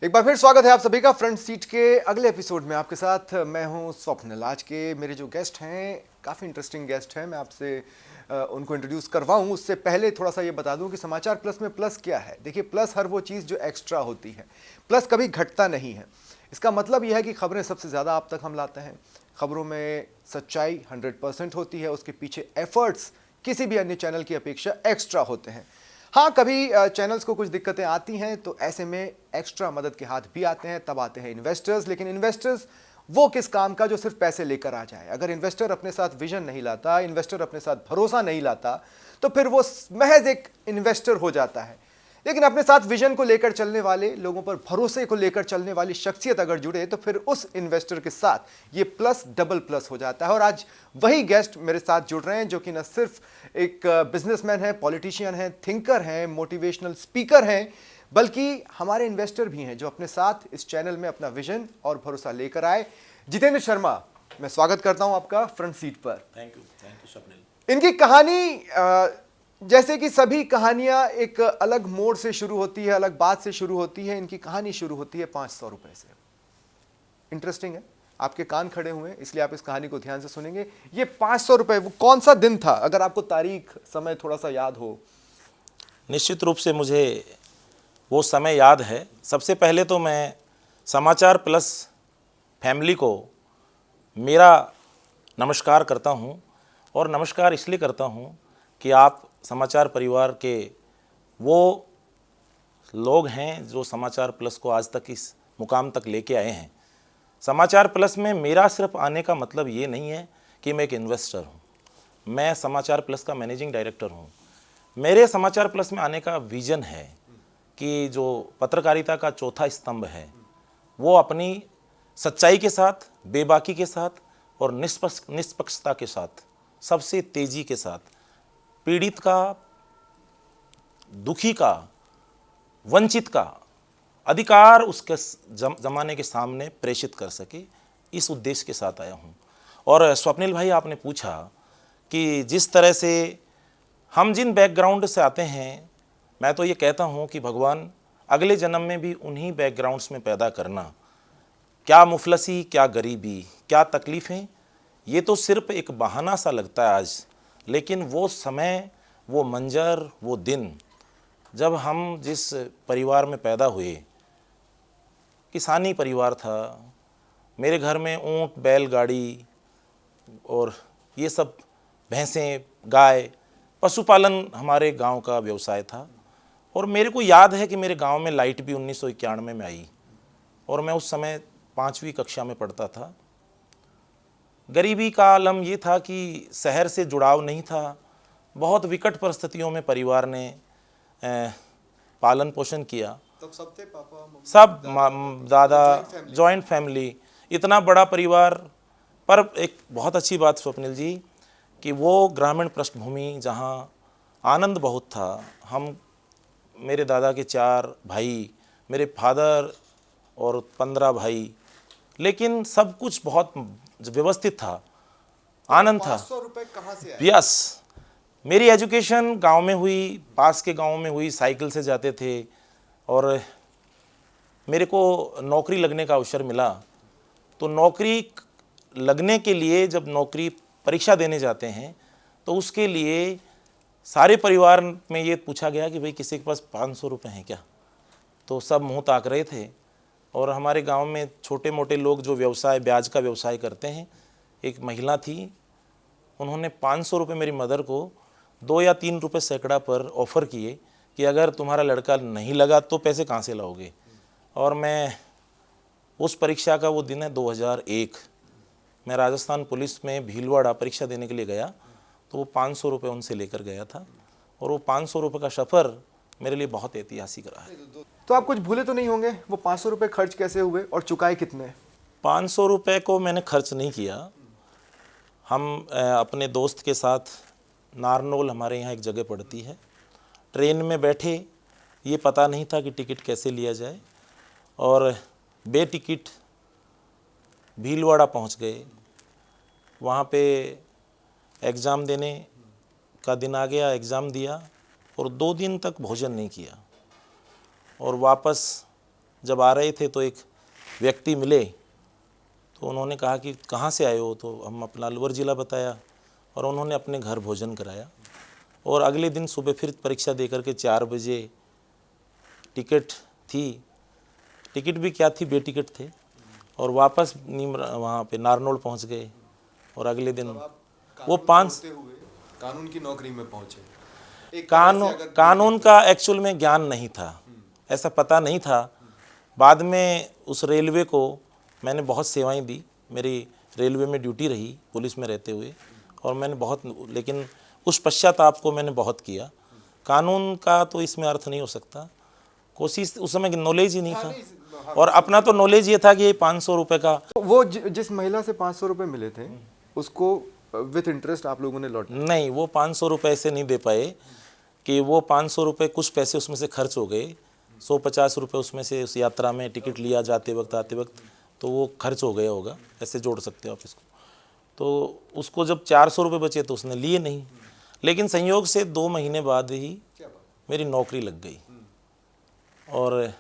एक बार फिर स्वागत है आप सभी का फ्रंट सीट के अगले एपिसोड में। आपके साथ मैं हूं स्वप्निल। आज के मेरे जो गेस्ट हैं काफ़ी इंटरेस्टिंग गेस्ट हैं। मैं आपसे उनको इंट्रोड्यूस करवाऊं उससे पहले थोड़ा सा ये बता दूं कि समाचार प्लस में प्लस क्या है। देखिए, प्लस हर वो चीज़ जो एक्स्ट्रा होती है, प्लस कभी घटता नहीं है। इसका मतलब यह है कि खबरें सबसे ज़्यादा आप तक हम लाते हैं। खबरों में सच्चाई 100% होती है, उसके पीछे एफर्ट्स किसी भी अन्य चैनल की अपेक्षा एक्स्ट्रा होते हैं। हाँ, कभी चैनल्स को कुछ दिक्कतें आती हैं तो ऐसे में एक्स्ट्रा मदद के हाथ भी आते हैं। तब आते हैं इन्वेस्टर्स। लेकिन इन्वेस्टर्स वो किस काम का जो सिर्फ पैसे लेकर आ जाए। अगर इन्वेस्टर अपने साथ विजन नहीं लाता, इन्वेस्टर अपने साथ भरोसा नहीं लाता, तो फिर वो महज एक इन्वेस्टर हो जाता है। लेकिन अपने साथ विजन को लेकर चलने वाले लोगों पर भरोसे को लेकर चलने वाली शख्सियत अगर जुड़े तो फिर उस इन्वेस्टर के साथ ये प्लस डबल प्लस हो जाता है। और आज वही गेस्ट मेरे साथ जुड़ रहे हैं जो कि न सिर्फ एक बिजनेसमैन है, पॉलिटिशियन है, थिंकर हैं, मोटिवेशनल स्पीकर हैं, बल्कि हमारे इन्वेस्टर भी हैं जो अपने साथ इस चैनल में अपना विजन और भरोसा लेकर आए। जितेंद्र शर्मा, मैं स्वागत करता हूं आपका फ्रंट सीट पर। Thank you Swapnil. इनकी कहानी जैसे कि सभी कहानियां एक अलग मोड़ से शुरू होती है, अलग बात से शुरू होती है। इनकी कहानी शुरू होती है 500 रुपए से। इंटरेस्टिंग है, आपके कान खड़े हुए हैं इसलिए आप इस कहानी को ध्यान से सुनेंगे। ये 500 रुपए वो कौन सा दिन था, अगर आपको तारीख समय थोड़ा सा याद हो? निश्चित रूप से मुझे वो समय याद है। सबसे पहले तो मैं समाचार प्लस फैमिली को मेरा नमस्कार करता हूँ, और नमस्कार इसलिए करता हूँ कि आप समाचार परिवार के वो लोग हैं जो समाचार प्लस को आज तक इस मुकाम तक लेके आए हैं। समाचार प्लस में मेरा सिर्फ आने का मतलब ये नहीं है कि मैं एक इन्वेस्टर हूँ। मैं समाचार प्लस का मैनेजिंग डायरेक्टर हूँ। मेरे समाचार प्लस में आने का विज़न है कि जो पत्रकारिता का चौथा स्तंभ है वो अपनी सच्चाई के साथ, बेबाकी के साथ और निष्पक्षता के साथ, सबसे तेज़ी के साथ पीड़ित का, दुखी का, वंचित का अधिकार उसके ज़माने के सामने प्रेषित कर सके, इस उद्देश्य के साथ आया हूँ। और स्वप्निल भाई, आपने पूछा कि जिस तरह से हम जिन बैकग्राउंड से आते हैं, मैं तो ये कहता हूँ कि भगवान अगले जन्म में भी उन्हीं बैकग्राउंड्स में पैदा करना। क्या मुफलसी, क्या गरीबी, क्या तकलीफ़ें, ये तो सिर्फ एक बहाना सा लगता है आज। लेकिन वो समय, वो मंजर, वो दिन जब हम जिस परिवार में पैदा हुए, किसानी परिवार था, मेरे घर में ऊँट, बैलगाड़ी और ये सब भैंसें, गाय, पशुपालन हमारे गांव का व्यवसाय था। और मेरे को याद है कि मेरे गांव में लाइट भी 1991 में आई और मैं उस समय 5वीं कक्षा में पढ़ता था। गरीबी का आलम ये था कि शहर से जुड़ाव नहीं था। बहुत विकट परिस्थितियों में परिवार ने पालन पोषण किया। तब सब थे, पापा, मम्मी, सब दादा, जॉइंट फैमिली, इतना बड़ा परिवार। पर एक बहुत अच्छी बात स्वप्निल जी कि वो ग्रामीण पृष्ठभूमि जहाँ आनंद बहुत था। हम, मेरे दादा के 4 भाई, मेरे फादर और 15 भाई, लेकिन सब कुछ बहुत व्यवस्थित था, आनंद था। 500 रुपए कहाँ से आए? यस, मेरी एजुकेशन गांव में हुई, पास के गांव में हुई, साइकिल से जाते थे। और मेरे को नौकरी लगने का अवसर मिला, तो नौकरी लगने के लिए जब नौकरी परीक्षा देने जाते हैं तो उसके लिए सारे परिवार में ये पूछा गया कि भाई किसी के पास 500 रुपये हैं क्या? तो सब मुंह ताक रहे थे। और हमारे गांव में छोटे मोटे लोग जो व्यवसाय, ब्याज का व्यवसाय करते हैं, एक महिला थी, उन्होंने 500 रुपये मेरी मदर को 2 या 3 रुपये सैकड़ा पर ऑफ़र किए कि अगर तुम्हारा लड़का नहीं लगा तो पैसे कहाँ से लाओगे। और मैं उस परीक्षा का वो दिन है 2001, मैं राजस्थान पुलिस में भीलवाड़ा परीक्षा देने के लिए गया, तो वो 500 रुपये उनसे लेकर गया था। और वो 500 रुपये का सफ़र मेरे लिए बहुत ऐतिहासिक रहा है। तो आप कुछ भूले तो नहीं होंगे, वो 500 रुपए खर्च कैसे हुए और चुकाए कितने? 500 रुपये को मैंने खर्च नहीं किया। हम अपने दोस्त के साथ नारनौल, हमारे यहाँ एक जगह पड़ती है, ट्रेन में बैठे। ये पता नहीं था कि टिकट कैसे लिया जाए, और बेटिकट भीलवाड़ा पहुँच गए। वहाँ पे एग्ज़ाम देने का दिन आ गया, एग्ज़ाम दिया और 2 दिन तक भोजन नहीं किया। और वापस जब आ रहे थे तो एक व्यक्ति मिले, तो उन्होंने कहा कि कहाँ से आए हो, तो हम अपना अलवर ज़िला बताया और उन्होंने अपने घर भोजन कराया। और अगले दिन सुबह फिर परीक्षा दे करके 4 बजे टिकट थी, टिकट भी क्या थी, बेटिकट थे, और वापस वहाँ पे नारनौल पहुँच गए। और अगले दिन वो 5 कानून की नौकरी में पहुंचे। एक कानून का एक्चुअल में ज्ञान नहीं था, ऐसा पता नहीं था। बाद में उस रेलवे को मैंने बहुत सेवाएं दी, मेरी रेलवे में ड्यूटी रही पुलिस में रहते हुए, और मैंने बहुत, लेकिन उस पश्चाताप को मैंने बहुत किया। कानून का तो इसमें अर्थ नहीं हो सकता, कोशिश, उस समय नॉलेज ही नहीं था, और अपना तो नॉलेज ये था कि ये 500 रुपये का। वो जिस महिला से 500 रुपये मिले थे उसको विथ इंटरेस्ट आप लोगों ने लौटा? नहीं, वो 500 रुपये ऐसे नहीं दे पाए कि वो 500 रुपये, कुछ पैसे उसमें से खर्च हो गए, 150 रुपये उसमें से उस यात्रा में टिकट लिया जाते वक्त आते वक्त, तो वो खर्च हो गया होगा, ऐसे जोड़ सकते हो आप इसको। तो उसको जब 400 रुपये बचे तो उसने लिए नहीं, लेकिन संयोग से 2 महीने बाद ही मेरी नौकरी लग गई, और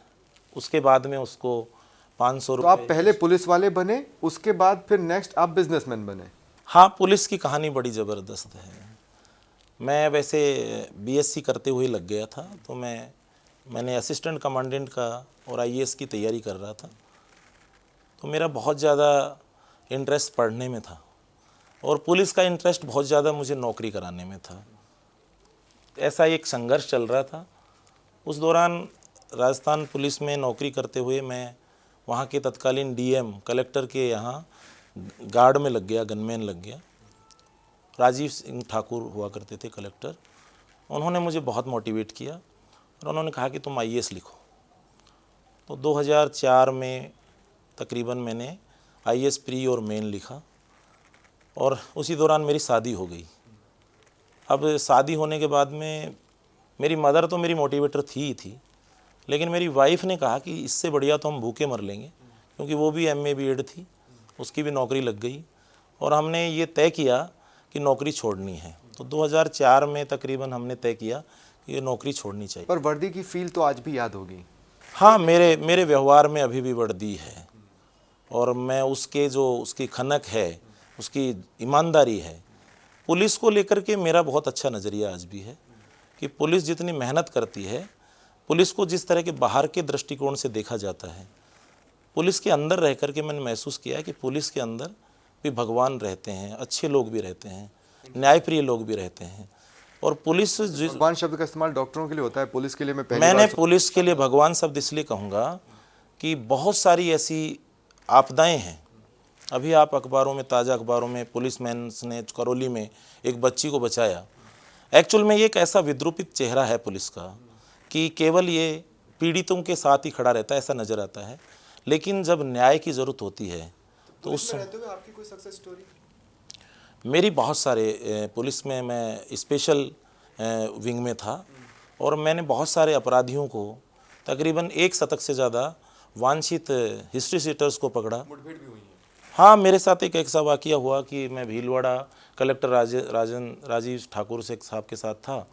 उसके बाद में उसको 500 तो आप रुपये। पहले पुलिस वाले बने, उसके बाद फिर नेक्स्ट आप बिजनेसमैन बने? हाँ, पुलिस की कहानी बड़ी ज़बरदस्त है। मैं वैसे बीएससी करते हुए लग गया था, तो मैंने असिस्टेंट कमांडेंट का और आईएएस की तैयारी कर रहा था, तो मेरा बहुत ज़्यादा इंटरेस्ट पढ़ने में था, और पुलिस का इंटरेस्ट बहुत ज़्यादा मुझे नौकरी कराने में था। ऐसा एक संघर्ष चल रहा था। उस दौरान राजस्थान पुलिस में नौकरी करते हुए मैं वहाँ के तत्कालीन डीएम कलेक्टर के यहाँ गार्ड में लग गया, गनमैन लग गया। राजीव सिंह ठाकुर हुआ करते थे कलेक्टर। उन्होंने मुझे बहुत मोटिवेट किया और उन्होंने कहा कि तुम आईएएस लिखो। तो 2004 में तकरीबन मैंने आईएएस प्री और मेन लिखा, और उसी दौरान मेरी शादी हो गई। अब शादी होने के बाद में मेरी मदर तो मेरी मोटिवेटर थी, लेकिन मेरी वाइफ ने कहा कि इससे बढ़िया तो हम भूखे मर लेंगे, क्योंकि वो भी एमए बीएड थी, उसकी भी नौकरी लग गई, और हमने ये तय किया कि नौकरी छोड़नी है। तो 2004 में तकरीबन हमने तय किया कि ये नौकरी छोड़नी चाहिए। पर वर्दी की फील तो आज भी याद होगी? हाँ, मेरे व्यवहार में अभी भी वर्दी है, और मैं उसकी खनक है, उसकी ईमानदारी है। पुलिस को लेकर के मेरा बहुत अच्छा नज़रिया आज भी है कि पुलिस जितनी मेहनत करती है, पुलिस को जिस तरह के बाहर के दृष्टिकोण से देखा जाता है, पुलिस के अंदर रह कर के मैंने महसूस किया है कि पुलिस के अंदर भी भगवान रहते हैं, अच्छे लोग भी रहते हैं, न्यायप्रिय लोग भी रहते हैं। और पुलिस, भगवान शब्द का इस्तेमाल डॉक्टरों के लिए होता है, पुलिस के लिए मैंने पुलिस के लिए भगवान शब्द इसलिए कहूँगा कि बहुत सारी ऐसी आपदाएं हैं। अभी आप अखबारों में, ताज़ा अखबारों में, पुलिसमैन ने करौली में एक बच्ची को बचाया। एक्चुअल में ये एक ऐसा विद्रूपित चेहरा है पुलिस का कि केवल ये पीड़ितों के साथ ही खड़ा रहता है, ऐसा नज़र आता है। लेकिन जब न्याय की ज़रूरत होती है तो उस समय आपकी कोई सक्सेस स्टोरी? मेरी बहुत सारे, पुलिस में मैं स्पेशल विंग में था, और मैंने बहुत सारे अपराधियों को, तकरीबन 1 शतक से ज़्यादा वांछित हिस्ट्री सीटर्स को पकड़ा। मुठभेड़ भी हुई है? हाँ, मेरे साथ एक ऐसा वाक़या हुआ कि मैं भीलवाड़ा कलेक्टर राजीव ठाकुर से साहब के साथ था,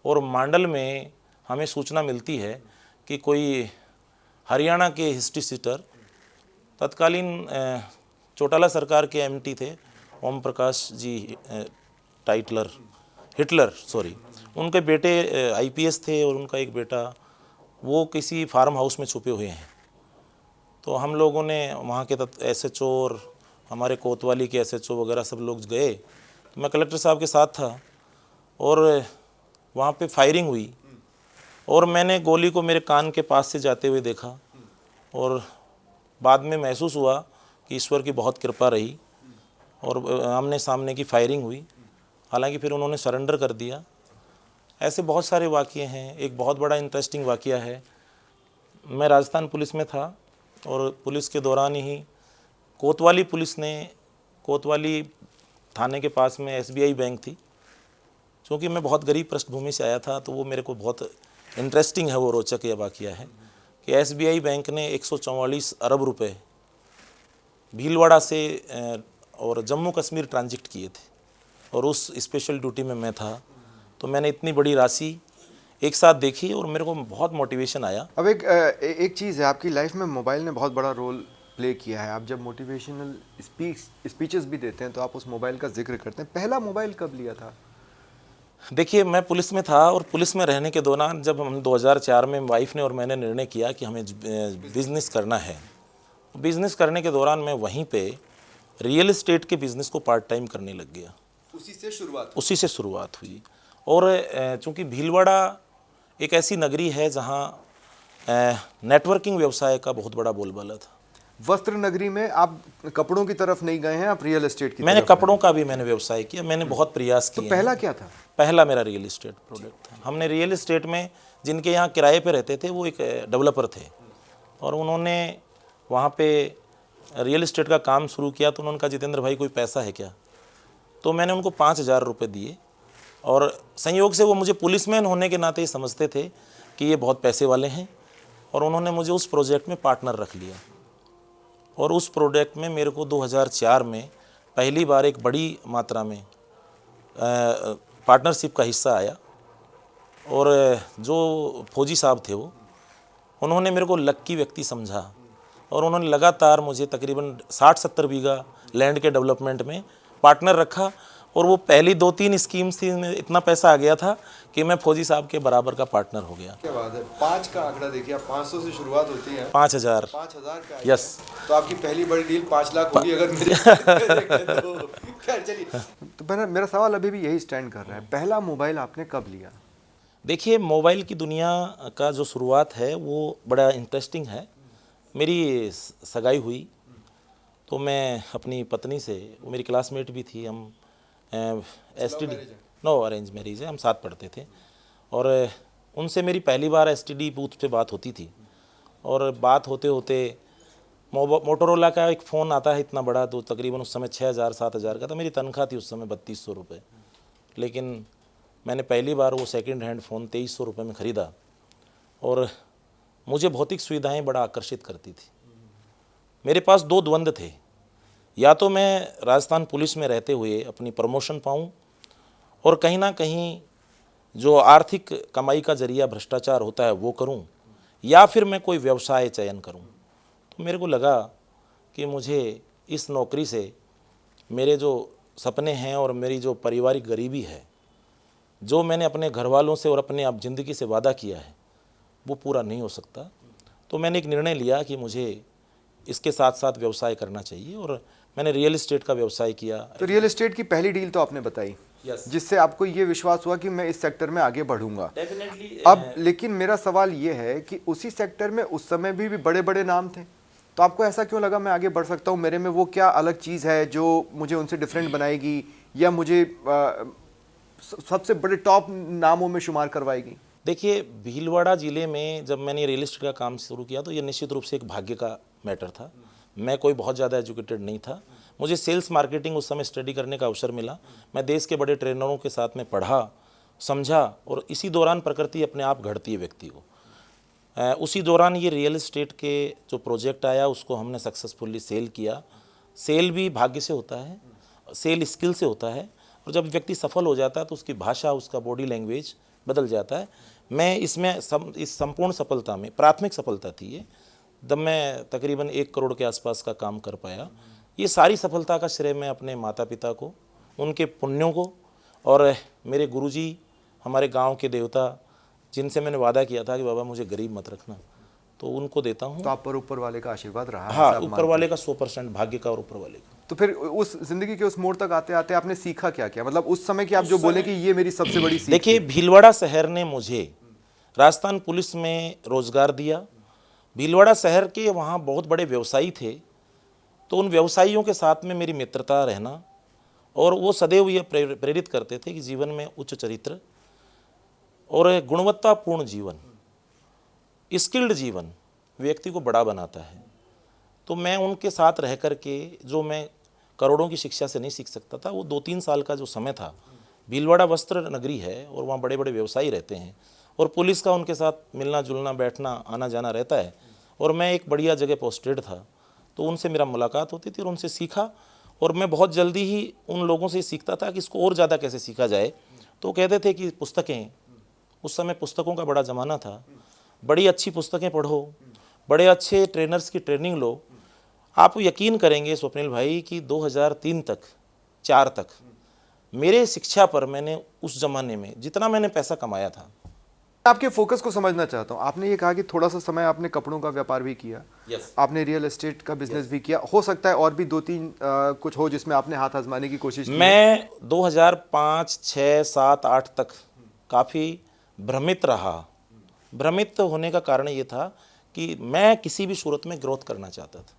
और मांडल में हमें सूचना मिलती है कि कोई हरियाणा के हिस्ट्री सीटर, तत्कालीन चौटाला सरकार के एमटी थे ओम प्रकाश जी हिटलर, उनके बेटे आईपीएस थे, और उनका एक बेटा वो किसी फार्म हाउस में छुपे हुए हैं। तो हम लोगों ने वहाँ के एसएचओ और हमारे कोतवाली के एसएचओ वगैरह सब लोग गए, तो मैं कलेक्टर साहब के साथ था, और वहाँ पे फायरिंग हुई, और मैंने गोली को मेरे कान के पास से जाते हुए देखा, और बाद में महसूस हुआ कि ईश्वर की बहुत कृपा रही, और आमने सामने की फायरिंग हुई। हालांकि फिर उन्होंने सरेंडर कर दिया। ऐसे बहुत सारे वाक़ये हैं। एक बहुत बड़ा इंटरेस्टिंग वाक़या है, मैं राजस्थान पुलिस में था, और पुलिस के दौरान ही कोतवाली पुलिस ने, कोतवाली थाने के पास में एसबीआई बैंक थी, क्योंकि मैं बहुत गरीब पृष्ठभूमि से आया था, तो वो मेरे को बहुत इंटरेस्टिंग है, वो रोचक यह वाक़या है कि एसबीआई बैंक ने 144 अरब रुपए भीलवाड़ा से और जम्मू कश्मीर ट्रांजिट किए थे, और उस स्पेशल ड्यूटी में मैं था। तो मैंने इतनी बड़ी राशि जी। एक साथ देखी और मेरे को बहुत मोटिवेशन आया। अब एक चीज़ है, आपकी लाइफ में मोबाइल ने बहुत बड़ा रोल प्ले किया है। आप जब मोटिवेशनल स्पीचेस भी देते हैं तो आप उस मोबाइल का जिक्र करते हैं। पहला मोबाइल कब लिया था? देखिए, मैं पुलिस में था और पुलिस में रहने के दौरान जब हम 2004 में वाइफ ने और मैंने निर्णय किया कि हमें बिज़नेस करना है, बिज़नेस करने के दौरान मैं वहीं पे रियल एस्टेट के बिज़नेस को पार्ट टाइम करने लग गया। उसी से शुरुआत हुई। और चूँकि भीलवाड़ा एक ऐसी नगरी है जहाँ नेटवर्किंग व्यवसाय का बहुत बड़ा बोलबाला था। वस्त्र नगरी में आप कपड़ों की तरफ नहीं गए हैं, आप रियल एस्टेट की मैंने तरफ कपड़ों का भी मैंने व्यवसाय किया, मैंने बहुत प्रयास तो किए पहला हैं। क्या था? पहला मेरा रियल एस्टेट प्रोडक्ट था। हमने रियल एस्टेट में जिनके यहाँ किराए पे रहते थे वो एक डेवलपर थे और उन्होंने वहाँ पे रियल एस्टेट का काम शुरू किया। तो उन्होंने कहा, जितेंद्र भाई कोई पैसा है क्या? तो मैंने उनको 5,000 रुपये दिए और संयोग से वो मुझे पुलिसमैन होने के नाते ही समझते थे कि ये बहुत पैसे वाले हैं और उन्होंने मुझे उस प्रोजेक्ट में पार्टनर रख लिया। और उस प्रोजेक्ट में मेरे को 2004 में पहली बार एक बड़ी मात्रा में पार्टनरशिप का हिस्सा आया। और जो फौजी साहब थे वो, उन्होंने मेरे को लक्की व्यक्ति समझा और उन्होंने लगातार मुझे तकरीबन 60-70 बीघा लैंड के डेवलपमेंट में पार्टनर रखा। और वो पहली 2-3 स्कीम्स थी, इतना पैसा आ गया था कि मैं फौजी साहब के बराबर का पार्टनर हो गया। क्या बात है! 5 का आंकड़ा देखिए, आप 500 से शुरुआत होती है। 5,000 का यस। तो आपकी पहली बड़ी डील 5 लाख होगी अगर मेरे तो खैर चलिए। तो मेरा सवाल अभी भी यही स्टैंड कर रहा है, पहला मोबाइल आपने कब लिया? देखिए, मोबाइल की दुनिया का जो शुरुआत है वो बड़ा इंटरेस्टिंग है। मेरी सगाई हुई तो मैं अपनी पत्नी से, वो मेरी क्लासमेट भी थी, हम STD नो अरेंज मैरिज है, हम साथ पढ़ते थे। और उनसे मेरी पहली बार STD बूथ पे बात होती थी। और बात होते होते मोटोरोला का एक फ़ोन आता है इतना बड़ा, तो तकरीबन उस समय 6,000-7,000 का था। मेरी तनख्वाह थी उस समय 3,200 रुपये, लेकिन मैंने पहली बार वो सेकंड हैंड फ़ोन 2,300 रुपये में ख़रीदा। और मुझे भौतिक सुविधाएं बड़ा आकर्षित करती थी। मेरे पास 2 द्वंद्व थे, या तो मैं राजस्थान पुलिस में रहते हुए अपनी प्रमोशन पाऊं और कहीं ना कहीं जो आर्थिक कमाई का जरिया भ्रष्टाचार होता है वो करूं, या फिर मैं कोई व्यवसाय चयन करूं। तो मेरे को लगा कि मुझे इस नौकरी से मेरे जो सपने हैं और मेरी जो पारिवारिक गरीबी है, जो मैंने अपने घर वालों से और अपने आप ज़िंदगी से वादा किया है, वो पूरा नहीं हो सकता। तो मैंने एक निर्णय लिया कि मुझे इसके साथ साथ व्यवसाय करना चाहिए और मैंने रियल एस्टेट का व्यवसाय किया। तो रियल एस्टेट की पहली डील तो आपने बताई, जिससे आपको ये विश्वास हुआ कि मैं इस सेक्टर में आगे बढ़ूंगा। डेफिनेटली। अब लेकिन मेरा सवाल ये है कि उसी सेक्टर में उस समय भी बड़े बड़े नाम थे, तो आपको ऐसा क्यों लगा मैं आगे बढ़ सकता हूँ, मेरे में वो क्या अलग चीज़ है जो मुझे उनसे डिफरेंट बनाएगी या मुझे सबसे बड़े टॉप नामों में शुमार करवाएगी? देखिए, भीलवाड़ा ज़िले में जब मैंने रियल एस्टेट का काम शुरू किया तो ये निश्चित रूप से एक भाग्य का मैटर था। मैं कोई बहुत ज़्यादा एजुकेटेड नहीं था। मुझे सेल्स मार्केटिंग उस समय स्टडी करने का अवसर मिला। मैं देश के बड़े ट्रेनरों के साथ में पढ़ा, समझा, और इसी दौरान प्रकृति अपने आप घड़ती है व्यक्ति को। उसी दौरान ये रियल एस्टेट के जो प्रोजेक्ट आया उसको हमने सक्सेसफुली सेल किया। सेल भी भाग्य से होता है, सेल स्किल से होता है, और जब व्यक्ति सफल हो जाता है तो उसकी भाषा, उसका बॉडी लैंग्वेज बदल जाता है। मैं इसमें इस संपूर्ण सफलता में, प्राथमिक सफलता थी ये, जब मैं तकरीबन 1 करोड़ के आसपास का काम कर पाया। ये सारी सफलता का श्रेय मैं अपने माता पिता को, उनके पुण्यों को, और मेरे गुरुजी, हमारे गांव के देवता, जिनसे मैंने वादा किया था कि बाबा मुझे गरीब मत रखना, तो उनको देता हूँ। तो आप पर ऊपर वाले का आशीर्वाद रहा है? हाँ, ऊपर वाले का 100% भाग्य का और ऊपर वाले का। तो फिर उस जिंदगी के उस मोड़ तक आते आते आपने सीखा क्या क्या, मतलब उस समय की आप जो बोले कि ये मेरी सबसे बड़ी सीख? देखिए, भीलवाड़ा शहर ने मुझे राजस्थान पुलिस में रोजगार दिया। भीलवाड़ा शहर के वहाँ बहुत बड़े व्यवसायी थे, तो उन व्यवसायियों के साथ में मेरी मित्रता रहना, और वो सदैव ये प्रेरित करते थे कि जीवन में उच्च चरित्र और गुणवत्तापूर्ण जीवन, स्किल्ड जीवन व्यक्ति को बड़ा बनाता है। तो मैं उनके साथ रह कर के जो मैं करोड़ों की शिक्षा से नहीं सीख सकता था, वो 2-3 साल का जो समय था, भीलवाड़ा वस्त्र नगरी है और वहाँ बड़े बड़े व्यवसायी रहते हैं और पुलिस का उनके साथ मिलना जुलना, बैठना, आना जाना रहता है, और मैं एक बढ़िया जगह पोस्टेड था, तो उनसे मेरा मुलाकात होती थी और उनसे सीखा। और मैं बहुत जल्दी ही उन लोगों से सीखता था कि इसको और ज़्यादा कैसे सीखा जाए। तो कहते थे कि पुस्तकें उस समय पुस्तकों का बड़ा ज़माना था। बड़ी अच्छी पुस्तकें पढ़ो, बड़े अच्छे ट्रेनर्स की ट्रेनिंग लो। आप यकीन करेंगे स्वप्निल भाई कि 2003 तक 4 तक मेरे शिक्षा पर मैंने उस ज़माने में जितना मैंने पैसा कमाया था। आपके फोकस को समझना चाहता हूँ। आपने ये कहा कि थोड़ा सा समय आपने कपड़ों का व्यापार भी किया, आपने रियल एस्टेट का बिजनेस भी किया, हो सकता है और भी 2-3 कुछ हो जिसमें आपने हाथ आजमाने की कोशिश की। मैं 2005, 6, 7, 8 तक काफ़ी भ्रमित रहा। भ्रमित होने का कारण ये था कि मैं किसी भी सूरत में ग्रोथ करना चाहता था।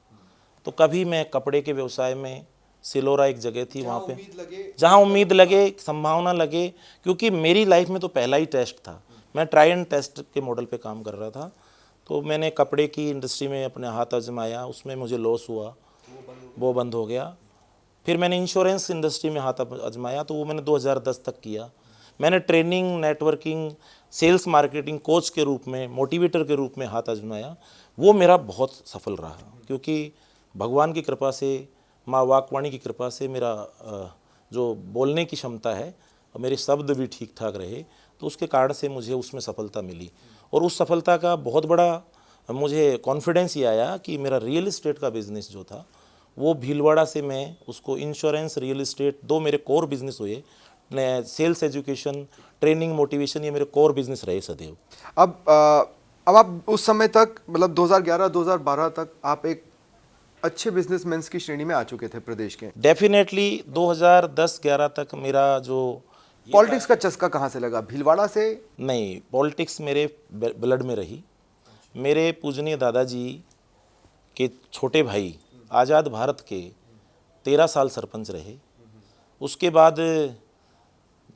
तो कभी मैं कपड़े के व्यवसाय में, सिलोरा एक जगह थी वहाँ पे, जहाँ उम्मीद लगे, संभावना लगे, क्योंकि मेरी लाइफ में तो पहला ही टेस्ट था। मैं ट्राई एंड टेस्ट के मॉडल पे काम कर रहा था। तो मैंने कपड़े की इंडस्ट्री में अपने हाथ आजमाया, उसमें मुझे लॉस हुआ, वो बंद हो गया। फिर मैंने इंश्योरेंस इंडस्ट्री में हाथ आजमाया, तो वो मैंने 2010 तक किया। मैंने training, networking, sales marketing coach के रूप में, मोटिवेटर के रूप में हाथ आजमाया। वो मेरा बहुत सफल रहा, क्योंकि भगवान की कृपा से, माँ वाकवाणी की कृपा से मेरा जो बोलने की क्षमता है और मेरे शब्द भी ठीक ठाक रहे, तो उसके कारण से मुझे उसमें सफलता मिली। और उस सफलता का बहुत बड़ा मुझे कॉन्फिडेंस ये आया कि मेरा रियल एस्टेट का बिज़नेस जो था वो भीलवाड़ा से मैं उसको इंश्योरेंस, रियल एस्टेट, 2 मेरे कोर बिज़नेस हुए। सेल्स एजुकेशन, ट्रेनिंग, मोटिवेशन, ये मेरे कोर बिज़नेस रहे सदैव। अब आप उस समय तक, मतलब 2011-2012 तक आप एक अच्छे बिजनेसमैन की श्रेणी में आ चुके थे प्रदेश के। डेफिनेटली 2010-11 तक मेरा जो पॉलिटिक्स का चस्का कहाँ से लगा? भीलवाड़ा से? नहीं, पॉलिटिक्स मेरे ब्लड में रही। मेरे पूजनीय दादाजी के छोटे भाई आज़ाद भारत के 13 साल सरपंच रहे। उसके बाद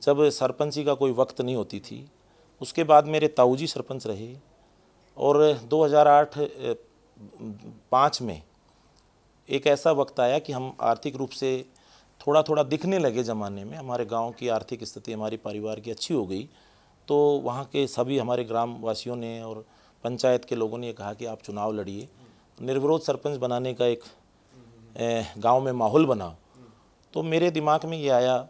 जब सरपंची का कोई वक्त नहीं होती थी, उसके बाद मेरे ताऊजी सरपंच रहे। और 2008-5 में एक ऐसा वक्त आया कि हम आर्थिक रूप से थोड़ा थोड़ा दिखने लगे ज़माने में। हमारे गांव की आर्थिक स्थिति, हमारी परिवार की अच्छी हो गई। तो वहाँ के सभी हमारे ग्राम वासियों ने और पंचायत के लोगों ने कहा कि आप चुनाव लड़िए। निर्विरोध सरपंच बनाने का एक गांव में माहौल बना। तो मेरे दिमाग में ये आया,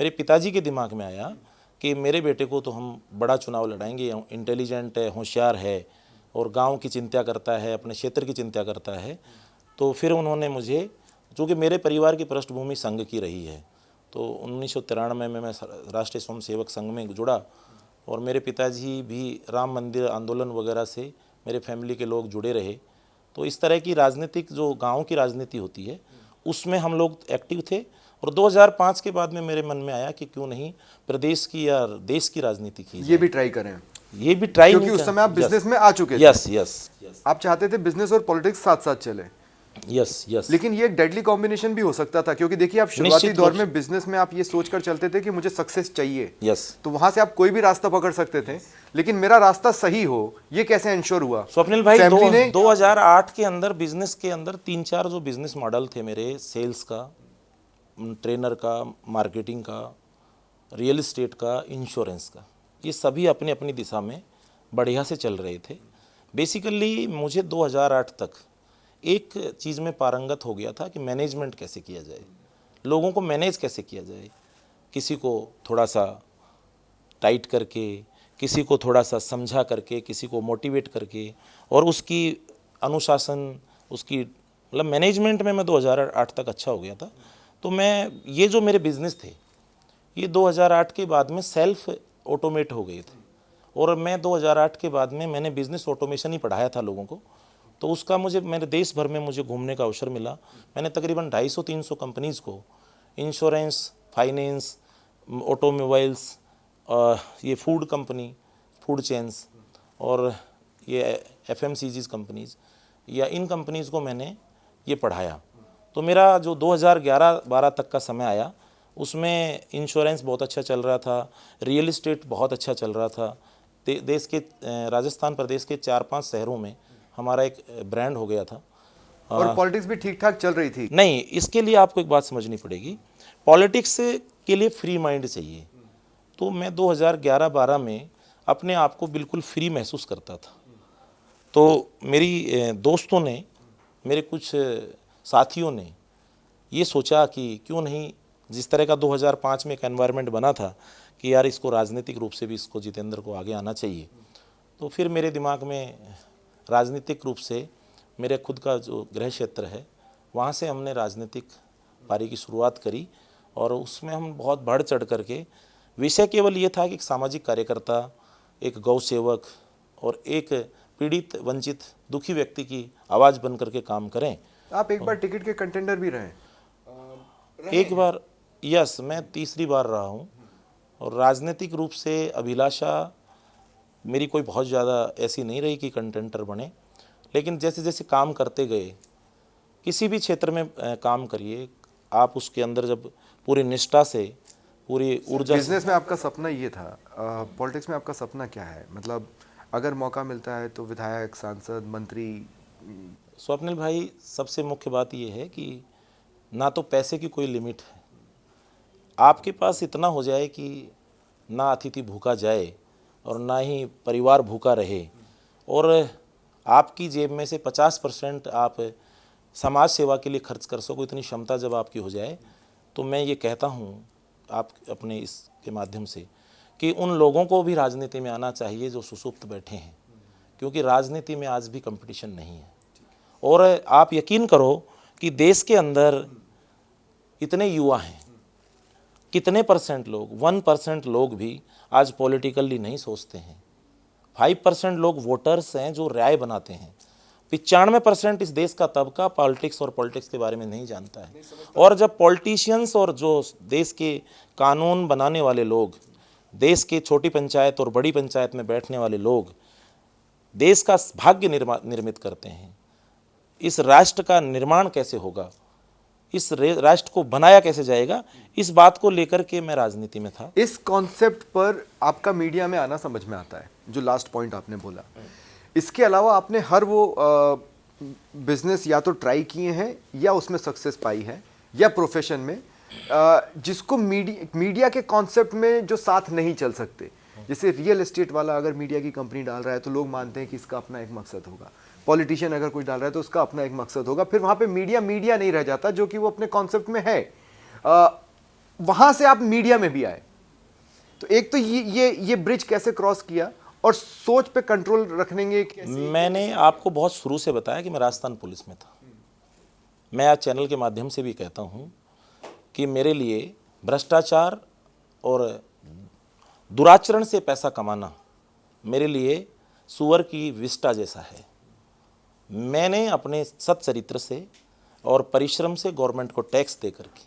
मेरे पिताजी के दिमाग में आया कि मेरे बेटे को तो हम बड़ा चुनाव लड़ाएंगे, इंटेलिजेंट है, होशियार है और गांव की चिंता करता है, अपने क्षेत्र की चिंता करता है। तो फिर उन्होंने मुझे, चूँकि मेरे परिवार की पृष्ठभूमि संघ की रही है, तो 1993 में मैं राष्ट्रीय स्वयं सेवक संघ में जुड़ा। और मेरे पिताजी भी राम मंदिर आंदोलन वगैरह से मेरे फैमिली के लोग जुड़े रहे। तो इस तरह की राजनीतिक, जो गांव की राजनीति होती है, उसमें हम लोग एक्टिव थे। और 2005 के बाद में मेरे मन में आया कि क्यों नहीं प्रदेश की या देश की राजनीति की, ये भी ट्राई करें। ये भी ट्राई, क्योंकि उस समय आप बिजनेस में आ चुके थे। यस, आप चाहते थे बिजनेस और पॉलिटिक्स साथ साथ चले। यस। लेकिन ये एक डेडली कॉम्बिनेशन भी हो सकता था, क्योंकि देखिए आप शुरुआती दौर में बिजनेस में आप ये सोचकर चलते थे कि मुझे सक्सेस चाहिए। यस। तो वहां से आप कोई भी रास्ता पकड़ सकते थे, लेकिन मेरा रास्ता सही हो, ये कैसे इंश्योर हुआ? स्वप्निल भाई, 2008 के अंदर बिजनेस के अंदर 3-4 जो बिजनेस मॉडल थे मेरे, सेल्स का, ट्रेनर का, मार्केटिंग का, रियल एस्टेट का, इंश्योरेंस का, ये सभी अपनी अपनी दिशा में बढ़िया से चल रहे थे। बेसिकली मुझे 2008 तक एक चीज़ में पारंगत हो गया था कि मैनेजमेंट कैसे किया जाए, लोगों को मैनेज कैसे किया जाए, किसी को थोड़ा सा टाइट करके, किसी को थोड़ा सा समझा करके, किसी को मोटिवेट करके, और उसकी अनुशासन, उसकी मतलब मैनेजमेंट में मैं 2008 तक अच्छा हो गया था। तो मैं, ये जो मेरे बिज़नेस थे ये 2008 के बाद में सेल्फ ऑटोमेट हो गए थे। और मैं 2008 के बाद में मैंने बिज़नेस ऑटोमेशन ही पढ़ाया था लोगों को। तो उसका मुझे, मेरे देश भर में मुझे घूमने का अवसर मिला। मैंने तकरीबन 250-300 कंपनीज़ को इंश्योरेंस, फाइनेंस, ऑटोमोबाइल्स, ये फूड कंपनी, फूड चेन्स, और ये FMCGs कंपनीज़, या इन कंपनीज़ को मैंने ये पढ़ाया। तो मेरा जो 2011-12 तक का समय आया, उसमें इंश्योरेंस बहुत अच्छा चल रहा था, रियल एस्टेट बहुत अच्छा चल रहा था। देश के, राजस्थान प्रदेश के 4-5 शहरों में हमारा एक ब्रांड हो गया था। और पॉलिटिक्स भी ठीक ठाक चल रही थी। नहीं, इसके लिए आपको एक बात समझनी पड़ेगी, पॉलिटिक्स के लिए फ्री माइंड चाहिए। तो मैं 2011-12 में अपने आप को बिल्कुल फ्री महसूस करता था। तो मेरी दोस्तों ने, मेरे कुछ साथियों ने ये सोचा कि क्यों नहीं, जिस तरह का 2005 में एक एनवायरनमेंट बना था कि यार इसको राजनीतिक रूप से भी इसको जितेंद्र को आगे आना चाहिए। तो फिर मेरे दिमाग में राजनीतिक रूप से मेरे खुद का जो गृह क्षेत्र है वहाँ से हमने राजनीतिक पारी की शुरुआत करी और उसमें हम बहुत बढ़ चढ़ करके, विषय केवल ये था कि एक सामाजिक कार्यकर्ता, एक गौ सेवक और एक पीड़ित वंचित दुखी व्यक्ति की आवाज़ बन करके काम करें। आप एक बार टिकट के कंटेंडर भी रहे। एक बार, यस, मैं तीसरी बार रहा हूँ। और राजनीतिक रूप से अभिलाषा मेरी कोई बहुत ज़्यादा ऐसी नहीं रही कि कंटेंडर बने, लेकिन जैसे जैसे काम करते गए, किसी भी क्षेत्र में काम करिए आप, उसके अंदर जब पूरी निष्ठा से, पूरी ऊर्जा। बिजनेस में आपका सपना ये था, पॉलिटिक्स में आपका सपना क्या है? मतलब अगर मौका मिलता है तो विधायक, सांसद, मंत्री? स्वप्निल भाई, सबसे मुख्य बात ये है कि ना तो पैसे की कोई लिमिट है, आपके पास इतना हो जाए कि ना अतिथि भूखा जाए और ना ही परिवार भूखा रहे, और आपकी जेब में से 50% आप समाज सेवा के लिए खर्च कर सको, इतनी क्षमता जब आपकी हो जाए, तो मैं ये कहता हूँ आप अपने इसके माध्यम से कि उन लोगों को भी राजनीति में आना चाहिए जो सुसुप्त बैठे हैं, क्योंकि राजनीति में आज भी कंपटीशन नहीं है। और आप यकीन करो कि देश के अंदर इतने युवा हैं, कितने परसेंट लोग, 1% लोग भी आज पॉलिटिकली नहीं सोचते हैं। 5% लोग वोटर्स हैं जो राय बनाते हैं। 95% इस देश का तबका पॉलिटिक्स और पॉलिटिक्स के बारे में नहीं जानता है। और जब पॉलिटिशियंस और जो देश के कानून बनाने वाले लोग, देश के छोटी पंचायत और बड़ी पंचायत में बैठने वाले लोग देश का भाग्य निर्मित करते हैं, इस राष्ट्र का निर्माण कैसे होगा, इस राष्ट्र को बनाया कैसे जाएगा, इस बात को लेकर के मैं राजनीति में था। इस कॉन्सेप्ट पर आपका मीडिया में आना समझ में आता है, जो लास्ट पॉइंट आपने बोला। इसके अलावा आपने हर वो बिजनेस या तो ट्राई किए हैं या उसमें सक्सेस पाई है, या प्रोफेशन में जिसको मीडिया के कॉन्सेप्ट में जो साथ नहीं चल सकते। जैसे रियल एस्टेट वाला अगर मीडिया की कंपनी डाल रहा है तो लोग मानते हैं कि इसका अपना एक मकसद होगा, पॉलिटिशियन अगर कुछ डाल रहा है तो उसका अपना एक मकसद होगा, फिर वहां पे मीडिया नहीं रह जाता जो कि वो अपने कॉन्सेप्ट में है। वहां से आप मीडिया में भी आए, तो एक तो ये ब्रिज कैसे क्रॉस किया और सोच पे कंट्रोल रखने के? मैंने आपको बहुत शुरू से बताया कि मैं राजस्थान पुलिस में था। मैं आज चैनल के माध्यम से भी कहता हूं कि मेरे लिए भ्रष्टाचार और दुराचरण से पैसा कमाना मेरे लिए सुअर की विष्ठा जैसा है। मैंने अपने सच्चरित्र से और परिश्रम से गवर्नमेंट को टैक्स दे करके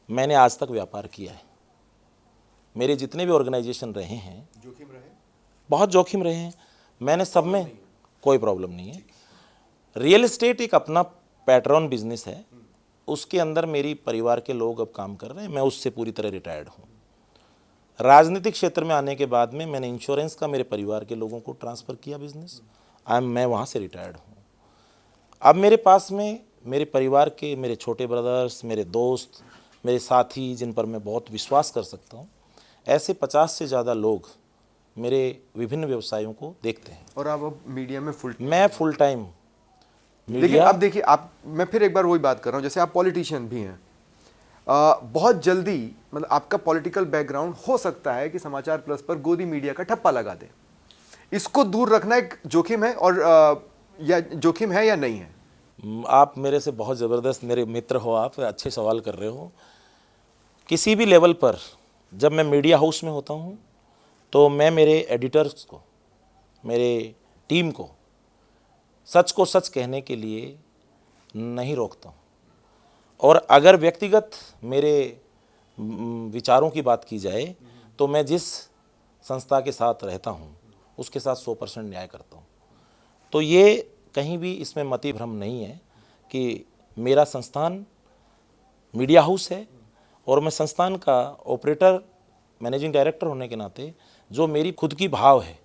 मैंने आज तक व्यापार किया है। मेरे जितने भी ऑर्गेनाइजेशन रहे हैं, जोखिम रहे, बहुत जोखिम रहे हैं, मैंने सब में कोई प्रॉब्लम नहीं है। रियल एस्टेट एक अपना पैटर्न बिजनेस है, उसके अंदर मेरी परिवार के लोग अब काम कर रहे हैं, मैं उससे पूरी तरह रिटायर्ड हूँ। राजनीतिक क्षेत्र में आने के बाद में मैंने इंश्योरेंस का मेरे परिवार के लोगों को ट्रांसफ़र किया बिजनेस, मैं वहाँ से रिटायर्ड हूँ। अब मेरे पास में मेरे परिवार के, मेरे छोटे ब्रदर्स, मेरे दोस्त, मेरे साथी जिन पर मैं बहुत विश्वास कर सकता हूँ, ऐसे 50 से ज़्यादा लोग मेरे विभिन्न व्यवसायों को देखते हैं। और आप अब मीडिया में मैं फुल टाइम देखिए, अब देखिए आप, मैं फिर एक बार वही बात कर रहा हूँ, जैसे आप पॉलिटिशियन भी हैं, बहुत जल्दी मतलब आपका पॉलिटिकल बैकग्राउंड हो सकता है कि समाचार प्लस पर गोदी मीडिया का ठप्पा लगा दे। इसको दूर रखना एक जोखिम है, और या जोखिम है या नहीं है? आप मेरे से बहुत ज़बरदस्त मेरे मित्र हो, आप अच्छे सवाल कर रहे हो। किसी भी लेवल पर जब मैं मीडिया हाउस में होता हूँ तो मैं मेरे एडिटर्स को, मेरे टीम को सच कहने के लिए नहीं रोकता हूँ। और अगर व्यक्तिगत मेरे विचारों की बात की जाए तो मैं जिस संस्था के साथ रहता हूँ उसके साथ 100% न्याय करता हूँ। तो ये कहीं भी इसमें मति भ्रम नहीं है कि मेरा संस्थान मीडिया हाउस है और मैं संस्थान का ऑपरेटर, मैनेजिंग डायरेक्टर होने के नाते जो मेरी खुद की भाव है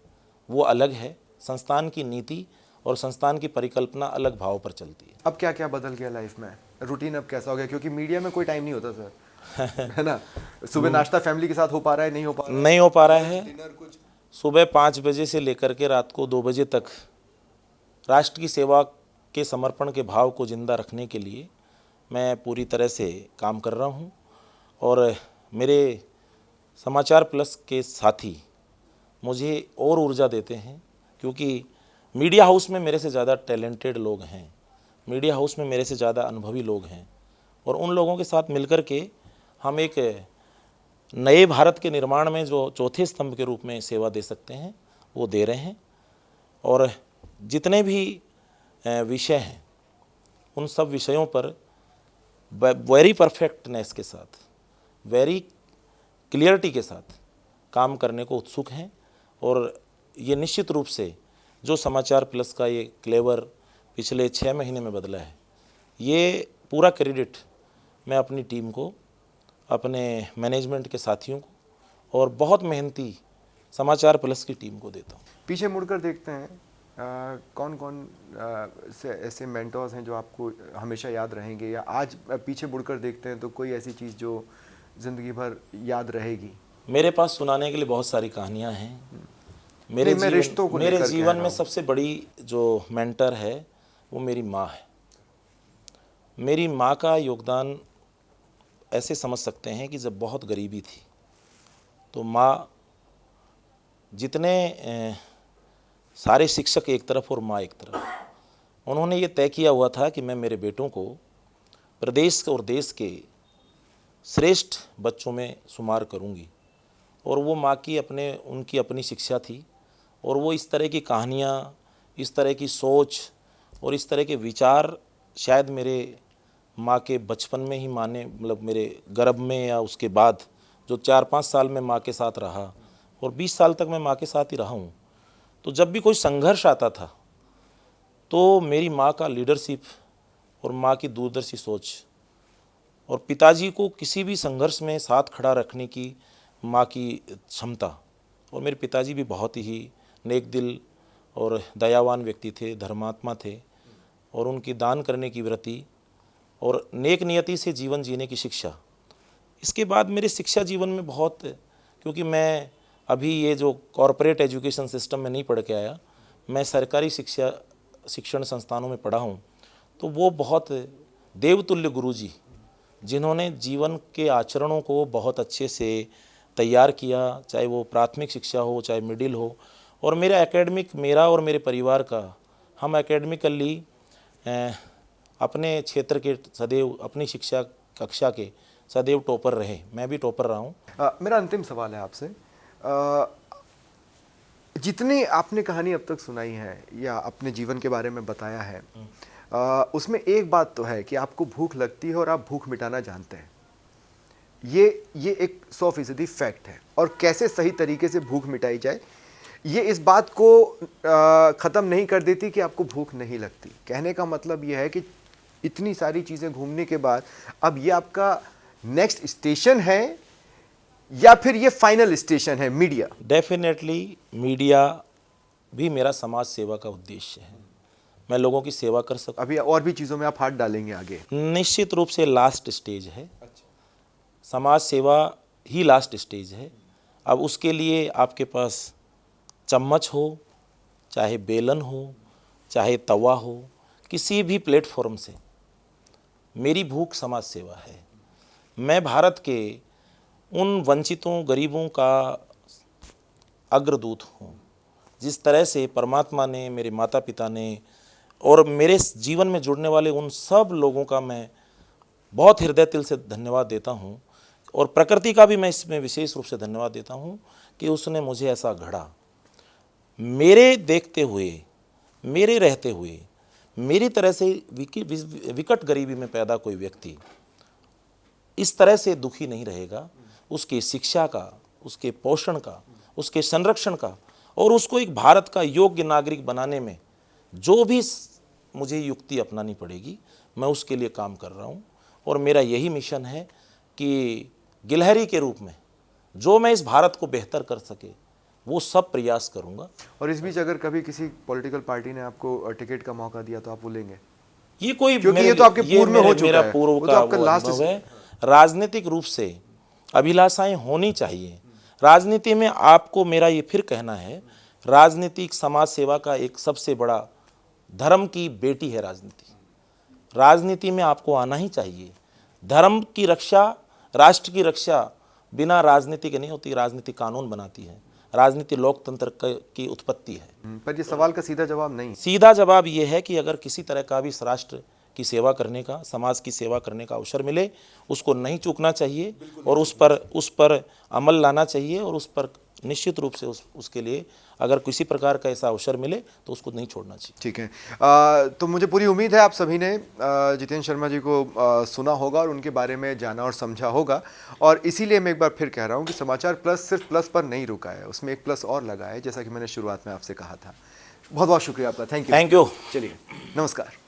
वो अलग है, संस्थान की नीति और संस्थान की परिकल्पना अलग भाव पर चलती है। अब क्या क्या बदल गया लाइफ में? रूटीन अब कैसा हो गया? क्योंकि मीडिया में कोई टाइम नहीं होता सर, है ना? सुबह नाश्ता फैमिली के साथ हो पा रहा है, नहीं हो पा रहा है? नहीं हो पा रहा है। डिनर कुछ सुबह 5 बजे से लेकर के रात को 2 बजे तक राष्ट्र की सेवा के समर्पण के भाव को जिंदा रखने के लिए मैं पूरी तरह से काम कर रहा हूँ। और मेरे समाचार प्लस के साथी मुझे और ऊर्जा देते हैं, क्योंकि मीडिया हाउस में मेरे से ज़्यादा टैलेंटेड लोग हैं, मीडिया हाउस में मेरे से ज़्यादा अनुभवी लोग हैं, और उन लोगों के साथ मिलकर के हम एक नए भारत के निर्माण में जो चौथे स्तंभ के रूप में सेवा दे सकते हैं वो दे रहे हैं। और जितने भी विषय हैं उन सब विषयों पर वेरी परफेक्टनेस के साथ, वेरी क्लियरिटी के साथ काम करने को उत्सुक हैं। और ये निश्चित रूप से जो समाचार प्लस का ये क्लेवर पिछले 6 महीने में बदला है, ये पूरा क्रेडिट मैं अपनी टीम को, अपने मैनेजमेंट के साथियों को और बहुत मेहनती समाचार प्लस की टीम को देता हूँ। पीछे मुड़कर देखते हैं कौन कौन से ऐसे मेंटर्स हैं जो आपको हमेशा याद रहेंगे, या आज पीछे मुड़कर देखते हैं तो कोई ऐसी चीज़ जो ज़िंदगी भर याद रहेगी? मेरे पास सुनाने के लिए बहुत सारी कहानियाँ हैं। मेरे जीवन में सबसे बड़ी जो मेंटर है वो मेरी माँ है। मेरी माँ का योगदान ऐसे समझ सकते हैं कि जब बहुत गरीबी थी तो माँ, जितने सारे शिक्षक एक तरफ और माँ एक तरफ, उन्होंने ये तय किया हुआ था कि मैं मेरे बेटों को प्रदेश और देश के श्रेष्ठ बच्चों में शुमार करूँगी। और वो माँ की उनकी अपनी शिक्षा थी, और वो इस तरह की कहानियाँ, इस तरह की सोच और इस तरह के विचार शायद मेरे माँ के बचपन में ही, माँ ने मतलब मेरे गर्भ में या उसके बाद जो 4-5 साल में माँ के साथ रहा और 20 साल तक मैं माँ के साथ ही रहा हूँ, तो जब भी कोई संघर्ष आता था तो मेरी माँ का लीडरशिप और माँ की दूरदर्शी सोच और पिताजी को किसी भी संघर्ष में साथ खड़ा रखने की माँ की क्षमता। और मेरे पिताजी भी बहुत ही नेक दिल और दयावान व्यक्ति थे, धर्मात्मा थे, और उनकी दान करने की वृत्ति और नेक नियति से जीवन जीने की शिक्षा। इसके बाद मेरे शिक्षा जीवन में बहुत, क्योंकि मैं अभी ये जो कॉरपोरेट एजुकेशन सिस्टम में नहीं पढ़ के आया, मैं सरकारी शिक्षण संस्थानों में पढ़ा हूँ, तो वो बहुत देवतुल्य गुरुजी जिन्होंने जीवन के आचरणों को बहुत अच्छे से तैयार किया, चाहे वो प्राथमिक शिक्षा हो चाहे मिडिल हो। और मेरा और मेरे परिवार का, हम एकेडमिकली अपने क्षेत्र के सदैव, अपनी शिक्षा कक्षा के सदैव टॉपर रहे। मैं भी टॉपर रहा हूँ। मेरा अंतिम सवाल है आपसे, जितनी आपने कहानी अब तक सुनाई है या अपने जीवन के बारे में बताया है, उसमें एक बात तो है कि आपको भूख लगती है और आप भूख मिटाना जानते हैं। ये एक 100% फैक्ट है। और कैसे सही तरीके से भूख मिटाई जाए, ये इस बात को ख़त्म नहीं कर देती कि आपको भूख नहीं लगती। कहने का मतलब ये है कि इतनी सारी चीज़ें घूमने के बाद अब ये आपका नेक्स्ट स्टेशन है या फिर ये फाइनल स्टेशन है मीडिया? डेफिनेटली मीडिया भी मेरा समाज सेवा का उद्देश्य है। मैं लोगों की सेवा कर सकूं। अभी और भी चीज़ों में आप हाथ डालेंगे आगे? निश्चित रूप से लास्ट स्टेज है। समाज सेवा ही लास्ट स्टेज है। अब उसके लिए आपके पास चम्मच हो, चाहे बेलन हो, चाहे तवा हो, किसी भी प्लेटफॉर्म से मेरी भूख समाज सेवा है। मैं भारत के उन वंचितों, गरीबों का अग्रदूत हूँ। जिस तरह से परमात्मा ने, मेरे माता पिता ने और मेरे जीवन में जुड़ने वाले उन सब लोगों का मैं बहुत हृदय दिल से धन्यवाद देता हूँ। और प्रकृति का भी मैं इसमें विशेष रूप से धन्यवाद देता हूँ कि उसने मुझे ऐसा गढ़ा। मेरे देखते हुए, मेरे रहते हुए, मेरी तरह से विकट गरीबी में पैदा कोई व्यक्ति इस तरह से दुखी नहीं रहेगा। उसकी शिक्षा का, उसके पोषण का, उसके संरक्षण का और उसको एक भारत का योग्य नागरिक बनाने में जो भी मुझे युक्ति अपनानी पड़ेगी, मैं उसके लिए काम कर रहा हूँ। और मेरा यही मिशन है कि गिलहरी के रूप में जो मैं इस भारत को बेहतर कर सके वो सब प्रयास करूँगा। और इस बीच अगर कभी किसी पॉलिटिकल पार्टी ने आपको टिकट का मौका दिया तो आप वो लेंगे? ये कोई, क्योंकि ये तो आपके पूर्व में हो चुका मेरा है। पूर्व का अनुभव है। राजनीतिक रूप से अभिलाषाएं होनी चाहिए। राजनीति में आपको मेरा ये फिर कहना है, राजनीतिक समाज सेवा का एक सबसे बड़ा धर्म की बेटी है राजनीति। राजनीति में आपको आना ही चाहिए। धर्म की रक्षा, राष्ट्र की रक्षा बिना राजनीति के नहीं होती, राजनीति कानून बनाती है, राजनीति लोकतंत्र की उत्पत्ति है। पर ये सवाल का सीधा जवाब नहीं। सीधा जवाब ये है कि अगर किसी तरह का भी इस राष्ट्र की सेवा करने का, समाज की सेवा करने का अवसर मिले, उसको नहीं चूकना चाहिए और उस पर अमल लाना चाहिए और उस पर निश्चित रूप से उसके लिए अगर किसी प्रकार का ऐसा अवसर मिले तो उसको नहीं छोड़ना चाहिए। ठीक है। तो मुझे पूरी उम्मीद है आप सभी ने जितेंद्र शर्मा जी को सुना होगा और उनके बारे में जाना और समझा होगा, और इसीलिए मैं एक बार फिर कह रहा हूँ कि समाचार प्लस सिर्फ प्लस पर नहीं रुका है, उसमें एक प्लस और लगा है, जैसा कि मैंने शुरुआत में आपसे कहा था। बहुत बहुत शुक्रिया आपका। Thank you. Thank you. चलिए, नमस्कार।